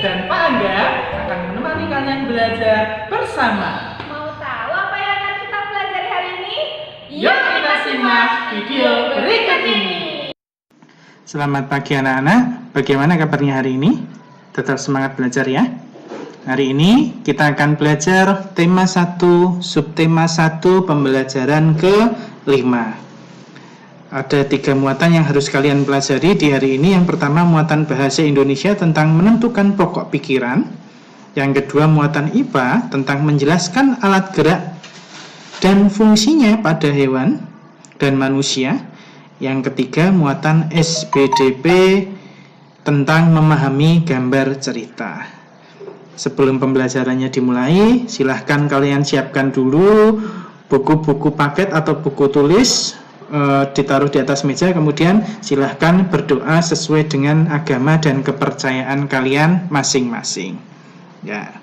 dan Pak Angga akan menemani kalian belajar bersama. Mau tahu apa yang akan kita pelajari hari ini? Yuk kita simak video berikut ini. Selamat pagi anak-anak, bagaimana kabarnya hari ini? Tetap semangat belajar ya. Hari ini kita akan belajar tema 1, subtema 1, pembelajaran ke-5. Ada 3 muatan yang harus kalian pelajari di hari ini. Yang pertama, muatan bahasa Indonesia tentang menentukan pokok pikiran. Yang kedua, muatan IPA tentang menjelaskan alat gerak dan fungsinya pada hewan dan manusia. Yang ketiga, muatan SPDP tentang memahami gambar cerita. Sebelum pembelajarannya dimulai, silahkan kalian siapkan dulu buku-buku paket atau buku tulis, ditaruh di atas meja, kemudian silahkan berdoa sesuai dengan agama dan kepercayaan kalian masing-masing. Ya.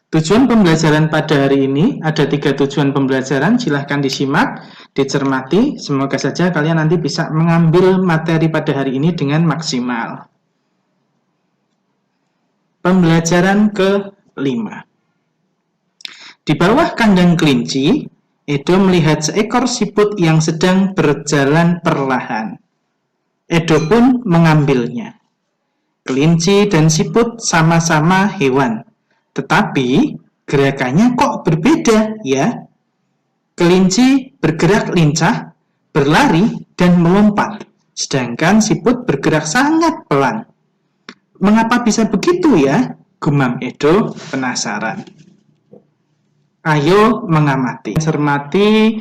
Tujuan pembelajaran pada hari ini ada 3 tujuan pembelajaran. Silahkan disimak, dicermati. Semoga saja kalian nanti bisa mengambil materi pada hari ini dengan maksimal. Pembelajaran ke-5. Di bawah kandang kelinci, Edo melihat seekor siput yang sedang berjalan perlahan. Edo pun mengambilnya. Kelinci dan siput sama-sama hewan, tetapi gerakannya kok berbeda ya? Kelinci bergerak lincah, berlari, dan melompat, sedangkan siput bergerak sangat pelan. Mengapa bisa begitu ya? Gumam Edo penasaran. Ayo mengamati. Cermati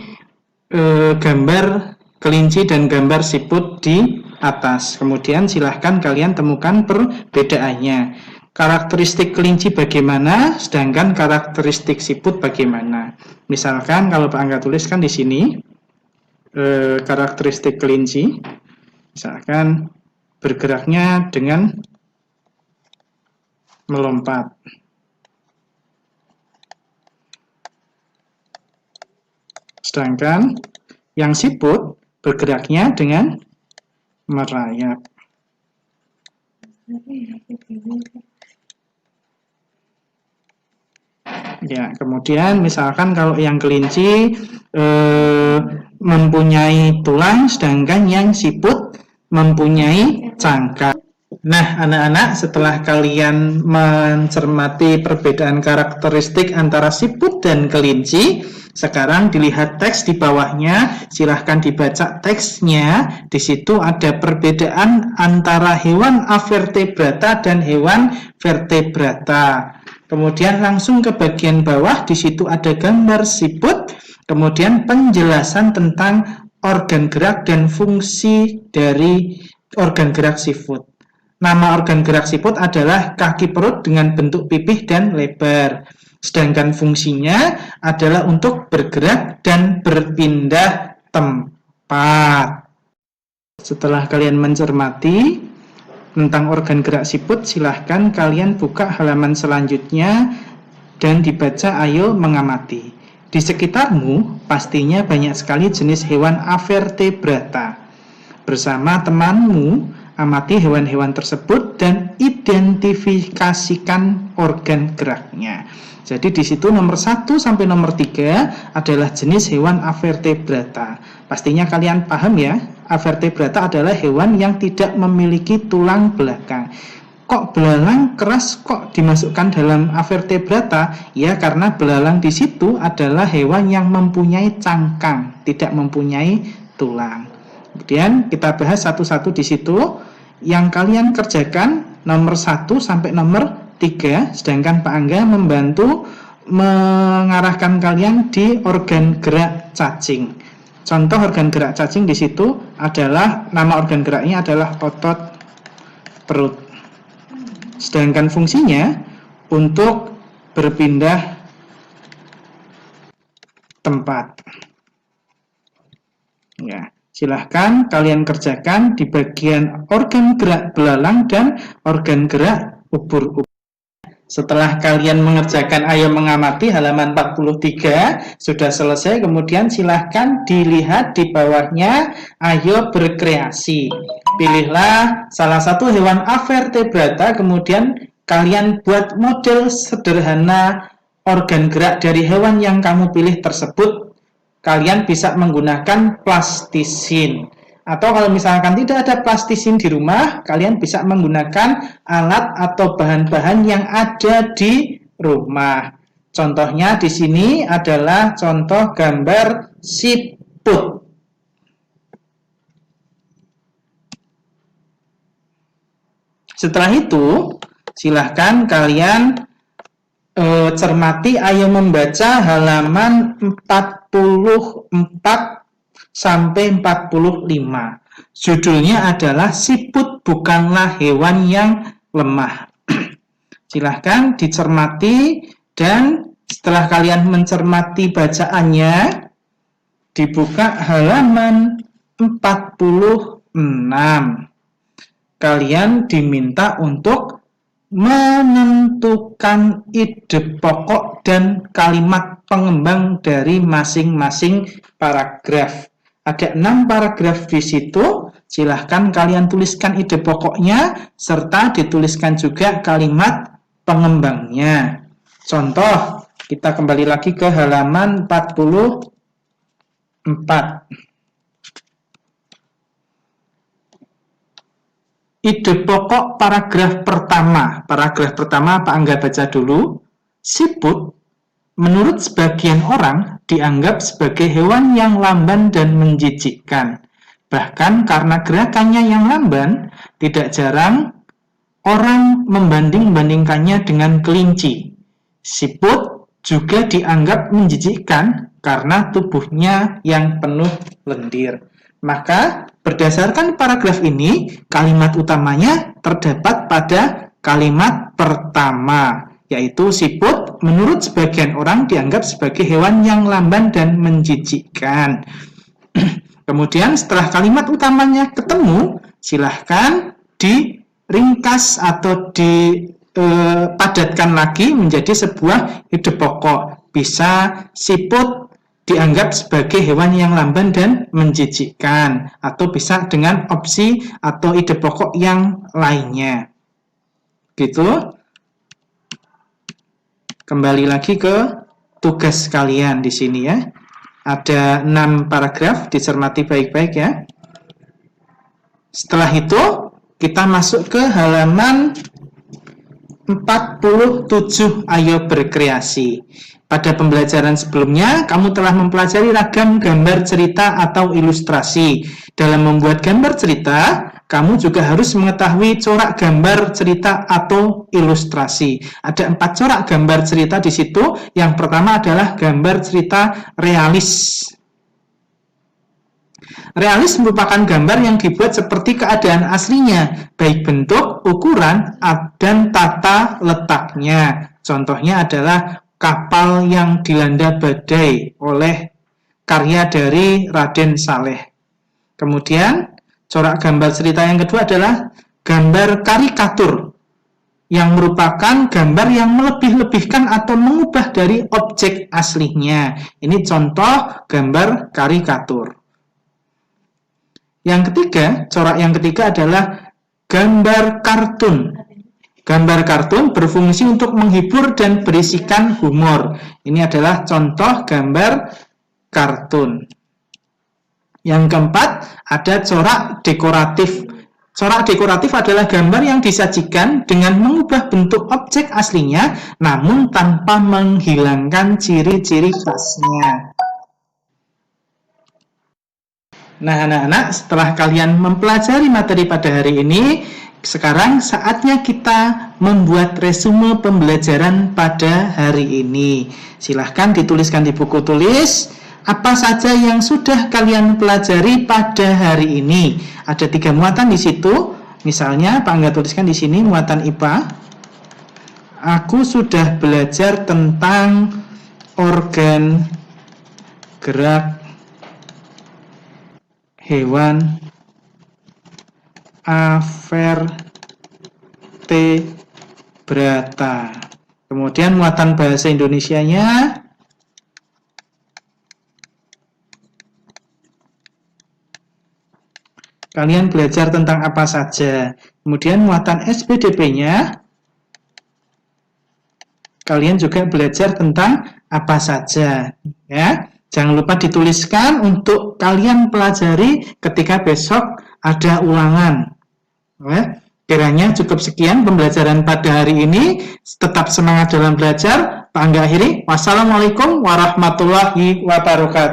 gambar kelinci dan gambar siput di atas. Kemudian silahkan kalian temukan perbedaannya. Karakteristik kelinci bagaimana, sedangkan karakteristik siput bagaimana. Misalkan kalau Pak Angga tuliskan di sini karakteristik kelinci, misalkan bergeraknya dengan melompat. Sedangkan yang siput bergeraknya dengan merayap. Ya, kemudian misalkan kalau yang kelinci mempunyai tulang, sedangkan yang siput mempunyai cangkang. Nah, anak-anak, setelah kalian mencermati perbedaan karakteristik antara siput dan kelinci, sekarang dilihat teks di bawahnya, silahkan dibaca teksnya. Di situ ada perbedaan antara hewan avertebrata dan hewan vertebrata. Kemudian langsung ke bagian bawah, di situ ada gambar siput, kemudian penjelasan tentang organ gerak dan fungsi dari organ gerak siput. Nama organ gerak siput adalah kaki perut dengan bentuk pipih dan lebar. Sedangkan fungsinya adalah untuk bergerak dan berpindah tempat. Setelah kalian mencermati tentang organ gerak siput, silahkan kalian buka halaman selanjutnya dan dibaca ayo mengamati. Di sekitarmu pastinya banyak sekali jenis hewan avertebrata. Bersama temanmu, amati hewan-hewan tersebut dan identifikasikan organ geraknya. Jadi di situ nomor 1 sampai nomor 3 adalah jenis hewan avertebrata. Pastinya kalian paham ya, avertebrata adalah hewan yang tidak memiliki tulang belakang. Kok belalang keras kok dimasukkan dalam avertebrata? Ya, karena belalang di situ adalah hewan yang mempunyai cangkang, tidak mempunyai tulang. Kemudian kita bahas satu-satu di situ. Yang kalian kerjakan nomor 1 sampai nomor 3, sedangkan Pak Angga membantu mengarahkan kalian di organ gerak cacing. Contoh organ gerak cacing di situ adalah, nama organ geraknya adalah otot perut. Sedangkan fungsinya untuk berpindah tempat. Ya. Silahkan kalian kerjakan di bagian organ gerak belalang dan organ gerak ubur-ubur. Setelah kalian mengerjakan ayo mengamati halaman 43 sudah selesai, kemudian silahkan dilihat di bawahnya ayo berkreasi. Pilihlah salah satu hewan avertebrata, kemudian kalian buat model sederhana organ gerak dari hewan yang kamu pilih tersebut. Kalian bisa menggunakan plastisin. Atau kalau misalkan tidak ada plastisin di rumah, kalian bisa menggunakan alat atau bahan-bahan yang ada di rumah. Contohnya di sini adalah contoh gambar siput. Setelah itu, silahkan kalian cermati, ayo membaca halaman 44 sampai 45. Judulnya adalah siput bukanlah hewan yang lemah. Silahkan dicermati, dan setelah kalian mencermati bacaannya, dibuka halaman 46. Kalian diminta untuk menentukan ide pokok dan kalimat pengembang dari masing-masing paragraf. Ada 6 paragraf di situ. Silahkan kalian tuliskan ide pokoknya serta dituliskan juga kalimat pengembangnya. Contoh, kita kembali lagi ke halaman 44. Ide pokok paragraf pertama. Paragraf pertama Pak Angga baca dulu. Siput, menurut sebagian orang, dianggap sebagai hewan yang lamban dan menjijikkan. Bahkan karena gerakannya yang lamban, tidak jarang orang membanding-bandingkannya dengan kelinci. Siput juga dianggap menjijikkan karena tubuhnya yang penuh lendir. Maka berdasarkan paragraf ini, kalimat utamanya terdapat pada kalimat pertama, yaitu siput menurut sebagian orang dianggap sebagai hewan yang lamban dan menjijikkan. Kemudian setelah kalimat utamanya ketemu, silahkan diringkas atau dipadatkan lagi menjadi sebuah ide pokok. Bisa siput dianggap sebagai hewan yang lamban dan menjijikkan, atau bisa dengan opsi atau ide pokok yang lainnya. Gitu. Kembali lagi ke tugas kalian di sini ya. Ada 6 paragraf, dicermati baik-baik ya. Setelah itu, kita masuk ke halaman 47. Ayo berkreasi. Pada pembelajaran sebelumnya, kamu telah mempelajari ragam gambar cerita atau ilustrasi. Dalam membuat gambar cerita, kamu juga harus mengetahui corak gambar cerita atau ilustrasi. Ada 4 corak gambar cerita di situ. Yang pertama adalah gambar cerita realis. Realis merupakan gambar yang dibuat seperti keadaan aslinya, baik bentuk, ukuran, dan tata letaknya. Contohnya adalah kapal yang dilanda badai oleh karya dari Raden Saleh. Kemudian, corak gambar cerita yang kedua adalah gambar karikatur, yang merupakan gambar yang melebih-lebihkan atau mengubah dari objek aslinya. Ini contoh gambar karikatur. Yang ketiga, corak yang ketiga adalah gambar kartun. Gambar kartun berfungsi untuk menghibur dan berisikan humor. Ini adalah contoh gambar kartun. Yang keempat, ada corak dekoratif. Corak dekoratif adalah gambar yang disajikan dengan mengubah bentuk objek aslinya, namun tanpa menghilangkan ciri-ciri khasnya. Nah, anak-anak, setelah kalian mempelajari materi pada hari ini, sekarang saatnya kita membuat resume pembelajaran pada hari ini. Silahkan dituliskan di buku tulis apa saja yang sudah kalian pelajari pada hari ini. Ada 3 muatan di situ. Misalnya, Pak Angga tuliskan di sini muatan IPA. Aku sudah belajar tentang organ gerak hewan avertebrata. Kemudian muatan bahasa Indonesianya, Kalian belajar tentang apa saja. Kemudian muatan SPDP-nya, kalian juga belajar tentang apa saja. Ya, jangan lupa dituliskan untuk kalian pelajari ketika besok ada ulangan. Ya. Kiranya cukup sekian pembelajaran pada hari ini. Tetap semangat dalam belajar. Pak Angga akhiri. Wassalamualaikum warahmatullahi wabarakatuh.